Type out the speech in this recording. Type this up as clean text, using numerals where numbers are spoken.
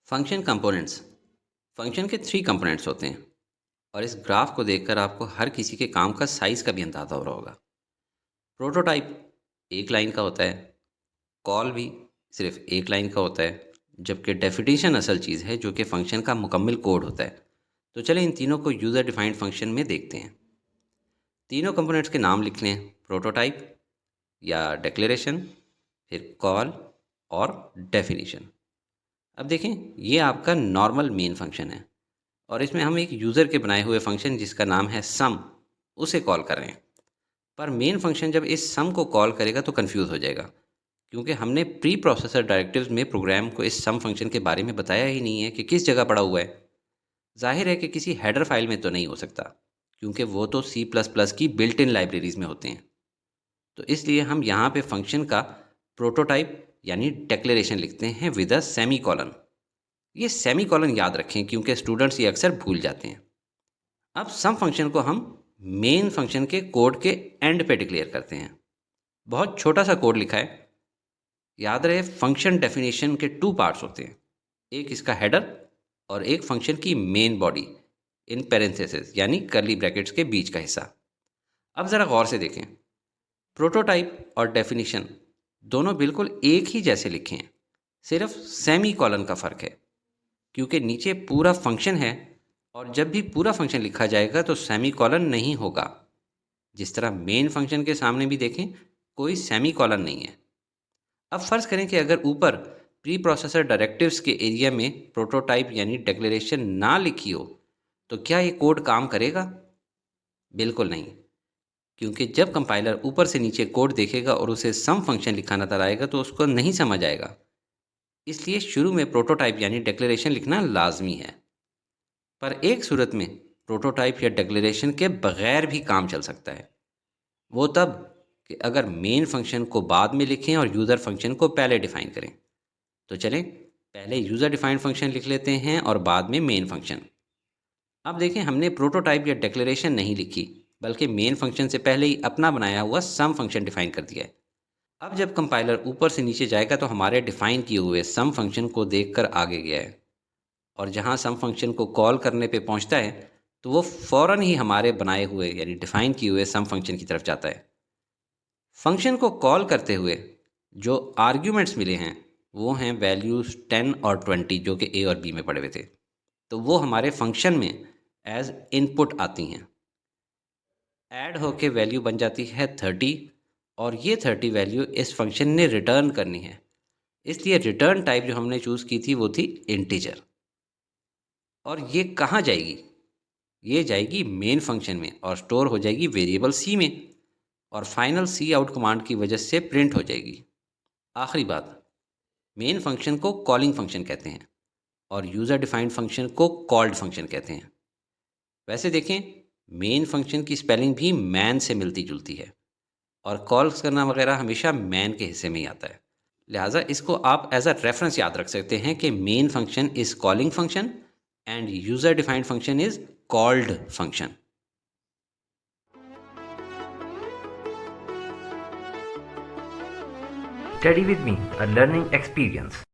Function components. Function के 3 components होते हैं और इस ग्राफ को देखकर आपको हर किसी के काम का साइज का भी अंदाज़ा हो रहा होगा। प्रोटोटाइप एक लाइन का होता है, कॉल भी सिर्फ एक लाइन का होता है, जबकि डेफिनेशन असल चीज़ है जो कि फंक्शन का मुकम्मल कोड होता है। तो चलें इन तीनों को यूज़र डिफाइंड फंक्शन में देखते हैं। तीनों कंपोनेंट्स के नाम लिख लें, प्रोटोटाइप या डिक्लेरेशन, फिर कॉल और डेफिनेशन। अब देखें, ये आपका नॉर्मल मेन फंक्शन है और इसमें हम एक यूज़र के बनाए हुए फंक्शन जिसका नाम है सम, उसे कॉल कर रहे हैं। पर मेन फंक्शन जब इस सम को कॉल करेगा तो कंफ्यूज हो जाएगा, क्योंकि हमने प्री प्रोसेसर डायरेक्टिव्स में प्रोग्राम को इस सम फंक्शन के बारे में बताया ही नहीं है कि किस जगह पड़ा हुआ है। जाहिर है कि किसी हेडर फाइल में तो नहीं हो सकता, क्योंकि वो तो सी प्लस प्लस की बिल्ट इन लाइब्रेरीज में होते हैं। तो इसलिए हम यहाँ पे फंक्शन का प्रोटोटाइप यानी डिक्लेरेशन लिखते हैं विद अ सेमी कॉलन। ये सेमी कॉलन याद रखें, क्योंकि स्टूडेंट्स ये अक्सर भूल जाते हैं। अब सम फंक्शन को हम मेन फंक्शन के कोड के एंड पे डिक्लेयर करते हैं। बहुत छोटा सा कोड लिखा है। याद रहे, फंक्शन डेफिनेशन के 2 पार्ट्स होते हैं, एक इसका हेडर और एक फंक्शन की मेन बॉडी इन पेरेंथेसिस यानी कर्ली ब्रैकेट्स के बीच का हिस्सा। अब ज़रा गौर से देखें, प्रोटोटाइप और डेफिनेशन दोनों बिल्कुल एक ही जैसे लिखे हैं, सिर्फ सेमी कॉलन का फ़र्क है, क्योंकि नीचे पूरा फंक्शन है और जब भी पूरा फंक्शन लिखा जाएगा तो सेमी कॉलन नहीं होगा। जिस तरह मेन फंक्शन के सामने भी देखें, कोई सेमी कॉलन नहीं है। अब फ़र्ज़ करें कि अगर ऊपर प्री प्रोसेसर डायरेक्टिव्स के एरिया में प्रोटोटाइप यानी डिक्लेरेशन ना लिखी हो, तो क्या ये कोड काम करेगा? बिल्कुल नहीं, क्योंकि जब कंपाइलर ऊपर से नीचे कोड देखेगा और उसे सम फंक्शन लिखा नजर आएगा तो उसको नहीं समझ आएगा। इसलिए शुरू में प्रोटोटाइप यानी डिक्लेरेशन लिखना लाजमी है। पर एक सूरत में प्रोटोटाइप या डिक्लेरेशन के बगैर भी काम चल सकता है। वो तब कि अगर मेन फंक्शन को बाद में लिखें और यूज़र फंक्शन को पहले डिफाइन करें। तो चलें पहले यूज़र डिफाइंड फंक्शन लिख लेते हैं और बाद में मेन फंक्शन। अब देखें, हमने प्रोटोटाइप या डिक्लेरेशन नहीं लिखी, बल्कि मेन फंक्शन से पहले ही अपना बनाया हुआ सम फंक्शन डिफाइन कर दिया है। अब जब कंपाइलर ऊपर से नीचे जाएगा तो हमारे डिफाइन किए हुए सम फंक्शन को देखकर आगे गया है, और जहां सम फंक्शन को कॉल करने पे पहुंचता है तो वो फ़ौरन ही हमारे बनाए हुए यानी डिफाइन किए हुए सम फंक्शन की तरफ जाता है। फंक्शन को कॉल करते हुए जो आर्ग्यूमेंट्स मिले हैं वो हैं वैल्यूज़ 10 और 20, जो कि ए और बी में पड़े हुए थे। तो वो हमारे फंक्शन में एज इनपुट आती हैं। ऐड होके वैल्यू बन जाती है 30, और ये 30 वैल्यू इस फंक्शन ने रिटर्न करनी है। इसलिए रिटर्न टाइप जो हमने चूज़ की थी वो थी इंटीजर। और ये कहाँ जाएगी? ये जाएगी मेन फंक्शन में और स्टोर हो जाएगी वेरिएबल सी में, और फाइनल सी आउट कमांड की वजह से प्रिंट हो जाएगी। आखिरी बात, मेन फंक्शन को कॉलिंग फंक्शन कहते हैं और यूज़र डिफाइंड फंक्शन को कॉल्ड फंक्शन कहते हैं। वैसे देखें, मेन फंक्शन की स्पेलिंग भी मैन से मिलती जुलती है और कॉल्स करना वगैरह हमेशा मैन के हिस्से में ही आता है। लिहाजा इसको आप एज अ रेफरेंस याद रख सकते हैं कि main function is calling function end user defined function is called function. Study with me, a learning experience.